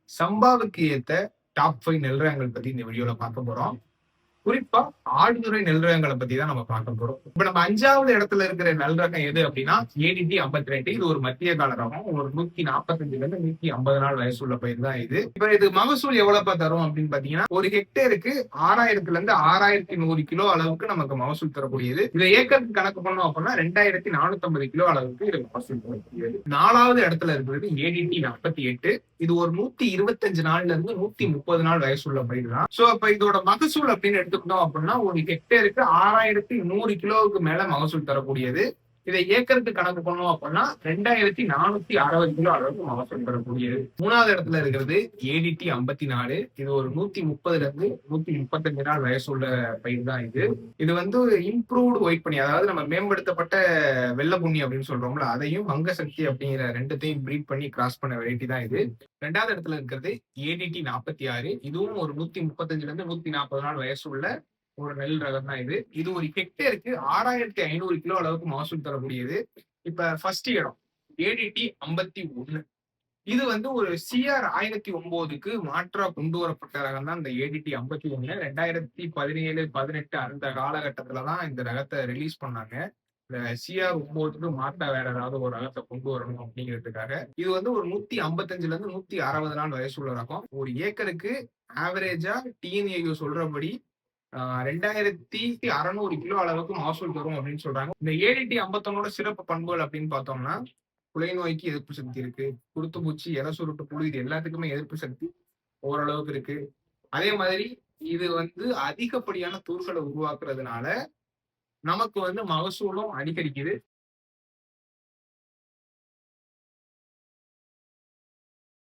சம்பாவுக்கு ஏத்த டாப் 5 நெல் ரகங்கள் பத்தி இந்த வீடியோல பார்க்க போறோம். குறிப்பா ஆடுதுறை நெல் ரகங்கள பத்தி தான் நம்ம பார்க்க போறோம். இப்ப நம்ம 5வது இடத்துல இருக்கிற நெல் ரகம் எது அப்படின்னா, ஏடிடி 52. இது ஒரு மத்திய கால ரகம். ஒரு 145ல இருந்து 150 நாள் வயசுள்ள பயிர் தான் இது. இப்ப இது மகசூல் எவ்வளவுப்பா தரும் அப்படின்னு பாத்தீங்கன்னா, ஒரு ஹெக்டேருக்கு 6000ல இருந்து 6100 கிலோ அளவுக்கு நமக்கு மகசூல் தரக்கூடியது. இதை ஏக்கருக்கு கணக்கு பண்ணோம் அப்படின்னா 2450 கிலோ அளவுக்கு இது மகசூல் தரக்கூடியது. 4வது இடத்துல இருக்கிறது ஏடிடி 48. இது ஒரு 125 நாள்ல இருந்து 130 நாள் வயசுள்ள பயிர் தான். சோ அப்ப இதோட மகசூல் அப்படின்னு எடுத்துக்கிட்டோம் அப்படின்னா ஒரு ஹெக்டேருக்கு 6100 கிலோவுக்கு மேல மகசூல் தரக்கூடியது. இதை ஏக்கருக்கு கணக்கு பண்ணோம் அப்படின்னா 2460 கிலோ அளவுக்கு மகசூல் தரக்கூடியது. 3வது இடத்துல இருக்கிறது ஏடிடி 54. இது ஒரு 130ல இருந்து 135 நாள் வயசுள்ள பயிர் தான் இது. இது வந்து ஒரு இம்ப்ரூவ்டு ஒயிட் பண்ணி, அதாவது நம்ம மேம்படுத்தப்பட்ட வெள்ளை புண்ணி அப்படின்னு சொல்றோம்ல, அதையும் வங்க சக்தி அப்படிங்கிற ரெண்டுத்தையும் பிரீட் பண்ணி கிராஸ் பண்ண வெரைட்டி தான் இது. 2வது இடத்துல இருக்கிறது ஏடிடி 46. இதுவும் ஒரு 135ல இருந்து 140 நாள் வயசுள்ள ஒரு நெல் ரகம் தான் இது. இது ஒரு ஹெக்டேருக்கு 6500 கிலோ அளவுக்கு மகசூல் தரக்கூடியது. இப்ப ஃபர்ஸ்ட் இடம் ஏடிடி 51. இது வந்து ஒரு சிஆர் 1009க்கு மாற்றா கொண்டு வரப்பட்ட ரகம் தான் இந்த ஏடிடி 51. 2017, 18 அந்த காலகட்டத்துல தான் இந்த ரகத்தை ரிலீஸ் பண்ணாங்க. இந்த சிஆர் 9க்கு மாற்றா வேற ஏதாவது ஒரு ரகத்தை கொண்டு வரணும் அப்படிங்கிறதுக்காக. இது வந்து ஒரு 155ல இருந்து 160 நாள் வயசுள்ள ரகம். ஒரு ஏக்கருக்கு ஆவரேஜா டிஎன்ஏயு சொல்றபடி 2600 கிலோ அளவுக்கு மகசூல் தரும் அப்படின்னு சொல்றாங்க. இந்த ஏடிடி 51 சிறப்பு பண்புகள் அப்படின்னு பார்த்தோம்னா, குலை நோய்க்கு எதிர்ப்பு சக்தி இருக்கு. குருத்துப்பூச்சி, இலை சுருட்டு புழு இது எல்லாத்துக்குமே எதிர்ப்பு சக்தி ஓரளவுக்கு இருக்கு. அதே மாதிரி இது வந்து அதிகப்படியான தூர்களை உருவாக்குறதுனால நமக்கு வந்து மகசூலும் அதிகரிக்குது.